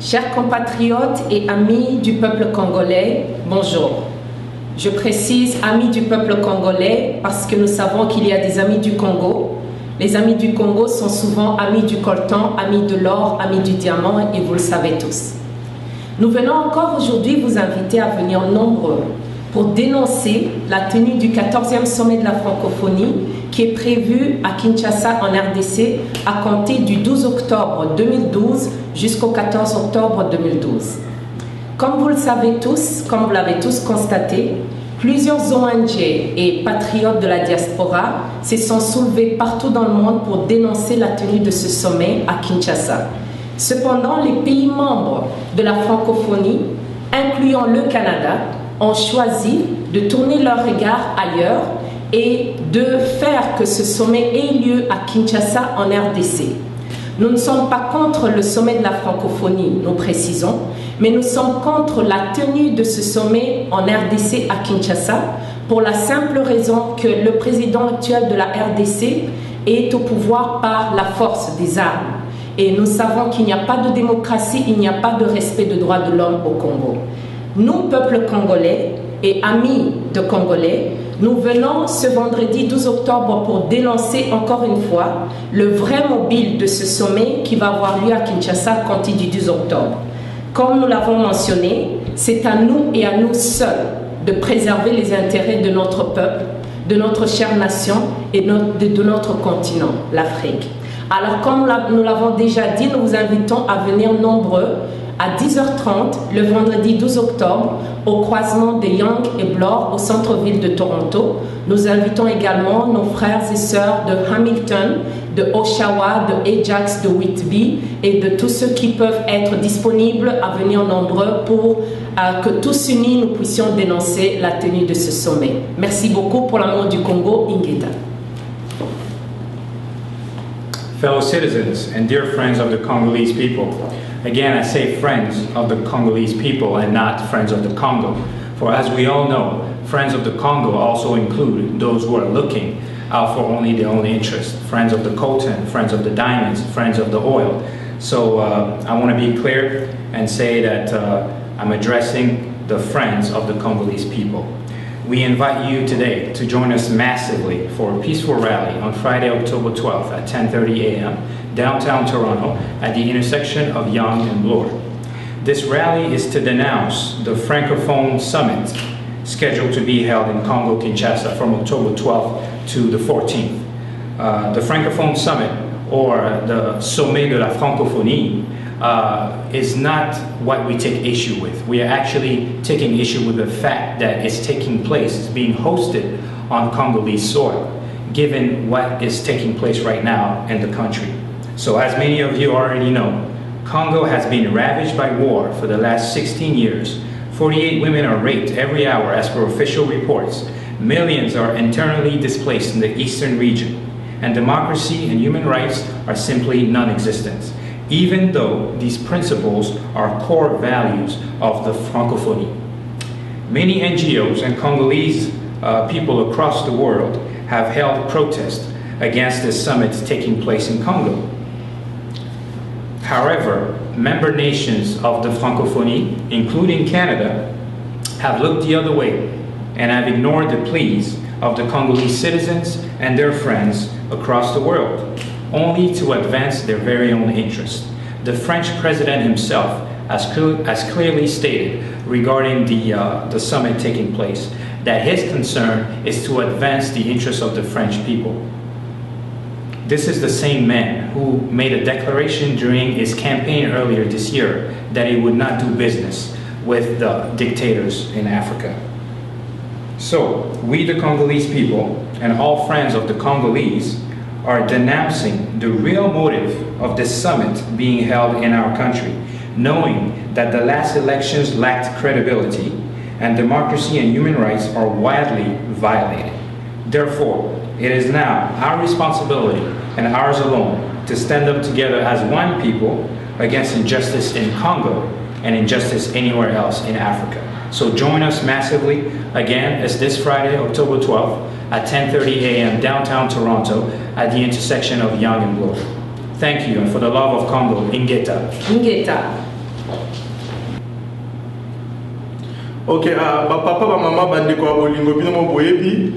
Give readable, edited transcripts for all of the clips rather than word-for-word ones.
Chers compatriotes et amis du peuple congolais, bonjour. Je précise amis du peuple congolais parce que nous savons qu'il y a des amis du Congo. Les amis du Congo sont souvent amis du coltan, amis de l'or, amis du diamant et vous le savez tous. Nous venons encore aujourd'hui vous inviter à venir nombreux pour dénoncer la tenue du 14e sommet de la francophonie qui est prévu à Kinshasa en RDC à compter du 12 octobre 2012 jusqu'au 14 octobre 2012. Comme vous le savez tous, comme vous l'avez tous constaté, plusieurs ONG et patriotes de la diaspora se sont soulevés partout dans le monde pour dénoncer la tenue de ce sommet à Kinshasa. Cependant, les pays membres de la francophonie, incluant le Canada, ont choisi de tourner leur regard ailleurs et de faire que ce sommet ait lieu à Kinshasa en RDC. Nous ne sommes pas contre le sommet de la francophonie, nous précisons, mais nous sommes contre la tenue de ce sommet en RDC à Kinshasa pour la simple raison que le président actuel de la RDC est au pouvoir par la force des armes. Et nous savons qu'il n'y a pas de démocratie, il n'y a pas de respect des droits de l'homme au Congo. Nous, peuple congolais et amis de Congolais, nous venons ce vendredi 12 octobre pour dénoncer encore une fois le vrai mobile de ce sommet qui va avoir lieu à Kinshasa à compter du 12 octobre. Comme nous l'avons mentionné, c'est à nous et à nous seuls de préserver les intérêts de notre peuple, de notre chère nation et de notre continent, l'Afrique. Alors comme nous l'avons déjà dit, nous vous invitons à venir nombreux à 10h30 le vendredi 12 octobre au croisement de Yonge et Bloor au centre-ville de Toronto. Nous invitons également nos frères et sœurs de Hamilton, de Oshawa, de Ajax, de Whitby et de tous ceux qui peuvent être disponibles à venir nombreux pour que tous unis nous puissions dénoncer la tenue de ce sommet. Merci beaucoup. Pour l'amour du Congo, Ingeta. Fellow citizens and dear friends of the Congolese people, again I say friends of the Congolese people and not friends of the Congo, for as we all know, friends of the Congo also include those who are looking out for only their own interest, friends of the coltan, friends of the diamonds, friends of the oil. So I want to be clear and say that I'm addressing the friends of the Congolese people. We invite you today to join us massively for a peaceful rally on Friday, October 12th at 10:30 a.m. downtown Toronto at the intersection of Yonge and Bloor. This rally is to denounce the Francophone Summit scheduled to be held in Congo-Kinshasa from October 12th to the 14th. The Francophone Summit, or the Sommet de la Francophonie, is not what we take issue with. We are actually taking issue with the fact that it's taking place, it's being hosted on Congolese soil, given what is taking place right now in the country. So as many of you already know, Congo has been ravaged by war for the last 16 years. 48 women are raped every hour as per official reports. Millions are internally displaced in the eastern region, and democracy and human rights are simply non-existent, even though these principles are core values of the Francophonie. Many NGOs and Congolese people across the world have held protests against this summit taking place in Congo. However, member nations of the Francophonie, including Canada, have looked the other way and have ignored the pleas of the Congolese citizens and their friends across the world, only to advance their very own interests. The French president himself has clearly stated regarding the summit taking place that his concern is to advance the interests of the French people. This is the same man who made a declaration during his campaign earlier this year that he would not do business with the dictators in Africa. So, we the Congolese people and all friends of the Congolese are denouncing the real motive of this summit being held in our country, knowing that the last elections lacked credibility and democracy and human rights are widely violated. Therefore, it is now our responsibility and ours alone to stand up together as one people against injustice in Congo and injustice anywhere else in Africa. So join us massively. Again, it's this Friday, October 12th at 10:30 a.m. downtown Toronto at the intersection of Yonge and Bloor. Thank you, and for the love of Congo, Ingeta. Ingeta. Ok, papa, maman, bandeko abolingo bino mo boyebi,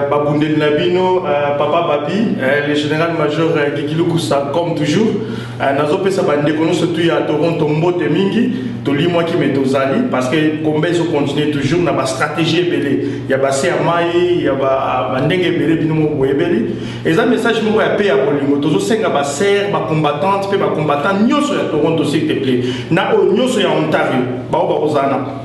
babundeli na bino, papa Babi, le général-major Gikilu Koussa, comme toujours, nazo pesa bandeko nous surtout à Toronto mbote mingi, toli moi qui metozali parce que combat ils continuer toujours na ba stratégie belé, ya ba se amai, ya ba bandenge belé bino mo boyebeli, et ça message mo ya paix abolingo, tozo senga ba serre, ba combattante, pe ba combattant nyoso ya Toronto s'il te plaît, na o nyoso ya Ontario, ba ozana.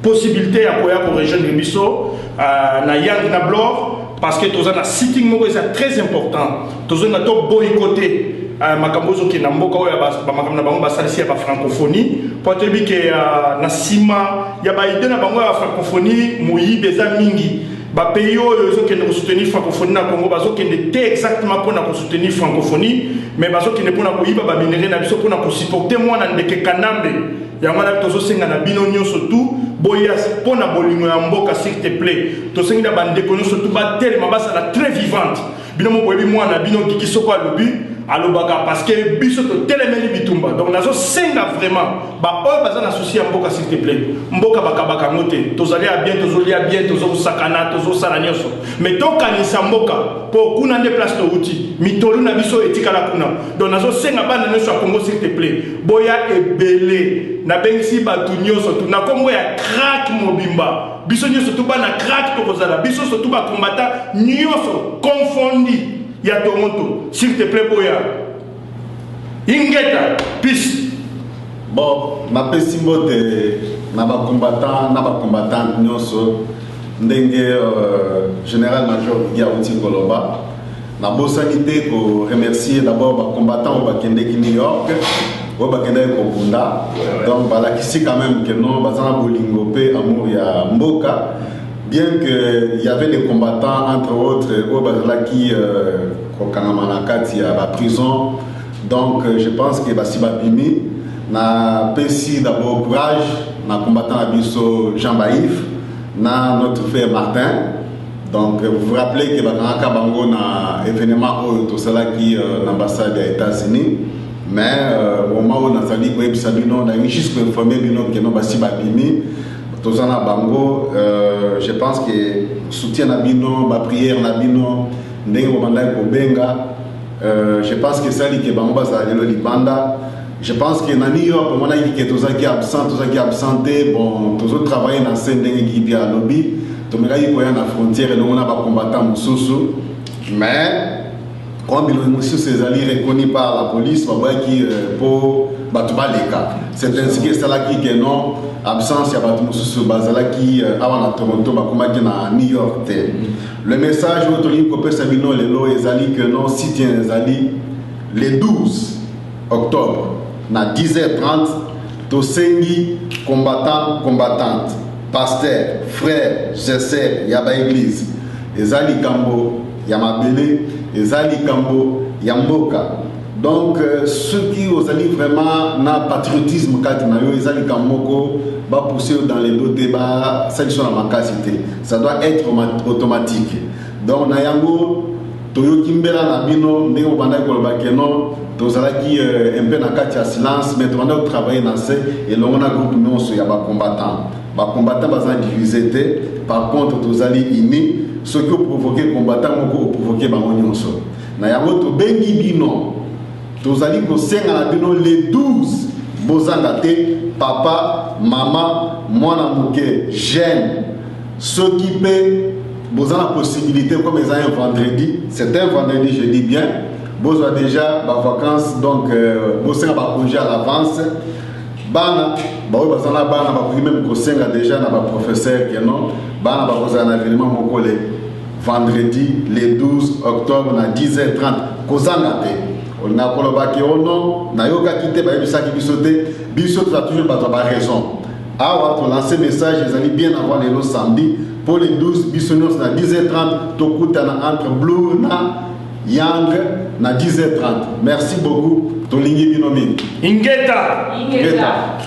Possibilité à pouvoir rejoindre Bisso na Yang na Blore parce que tous un sitting mo c'est très important tous on a to boycotter makambozo ki na mboka oya ba makambo na bango basalisi ya ba francophonie pour te dire que na sima ya ba idée na bango ya francophonie moyi beza mingi ba pays oyo zo kende ko soutenir francophonie na Congo bazo kende te exactement pour na ko soutenir francophonie mais bazo kende pour na ko yiba ba minéré na biso pour na ko supporter moi na ndeke kanambe ya mwana tozo senga na bino nyonso tout boya pona bolingo ya mboka s'il te plaît to sengi na bandeko nyonso tout ba tellement basala très vivante bino mo boyebi mwana bino kiki soko alobi alobaka parce que biso to telemeli bitumba donc nazo senga vraiment ba oyo baza na souci ya mboka s'il te plaît mboka bakabaka ngote tozali a bien tozoli a bien tozo sakana tozo sala nyonso mais to kanisa mboka po kuna nde place to uti mitolu na biso etikala kuna donc nazo senga bana nyonso ya Congo s'il te plaît boya ebele na bengisi batu nyonso tu na kombo ya crack mobimba biso nyonso tu bana crack to kozala biso so tu ba combattant nyonso confondi ya Toronto s'il te plaît boya ingeta peace bon ma pesimo de na ba combattant nyonso ndenge général-major Giauti Koloba na bosanité ko remercier d'abord ba combattant ba kende ki New York donc voilà ici quand même que non bazana bolingo pe amour ya mboka bien que il y avait des combattants entre autres au bazala qui kokangamanakati ya ba prison donc je pense que basi bapimi na pesi d'abord courage na combattant abiso Jean Baïf na notre frère Martin donc vous vous rappelez que bakanaka bango na événement au cela qui l'ambassade des États-Unis mais au moment où Nathalie Boeb Sabino a eu juste informé que nous basi bapimi tozana bango je pense que soutien nabino ma prière nabino ndenge bobanda ko benga je pense que ça li ke bango bazali lo libanda je pense que na New York on a dit que tozaki absenté bon tozo travailler na scène ndenge ki bia lobby to meka yi ko ya na frontière et on a ba combattant mususu mais comme monsieur Césali reconnu par la police, pour Batubaleka. C'est ainsi que c'est là qui est non, absence, il y a Batumoussou Bazala qui avant à Toronto, à New York. Le message autour Copé Sabino, les lois Ezali, que non, si tiens Ezali, le 12 octobre, à 10h30, Tosengi, combattante, pasteur, frère, gesser, Yaba Église, Ezali Kambo, Yamabele, Ezali Kambo, Yamboka. Donc, ceux qui ont vraiment un patriotisme, Ezali Kamboko, va pousser dans les deux débats, ça ça doit être automatique. Donc, Nayango, Toyo Kimbela Nabino, Néo Bandai Kolbakeno, Tozalaki un peu dans le silence, mais on a travaillé dans ce et l'on a groupe non sur Yaba combattant. Les combattants sont divisés, par contre, Tozali Ini. Ce qui ont provoqué les combattants ont provoqué les combattants. Nayango to bengi bino. Tozali ko senga bino les 12 bozangate papa, maman, mwana muke, jeune. Ceux qui paient bozana possibilité comme ils ont un vendredi, c'est un vendredi je dis bien. Bozo déjà ba vacances donc bosenga ba congé à l'avance. Bana ba bazana bana ba même ko senga déjà na ba professeur que non. Bana ba kozana événement moko le vendredi le 12 octobre na 10h30 kozanga te on a kolobaki ono na yoka kité ba bisaki bisoté biso tu as toujours pas raison awa to lancer message ils allaient bien avant le samedi pour les 12 bisonos na 10h30 to kutana entre Blue na Yang na 10h30 merci beaucoup to lingi binomi ingeta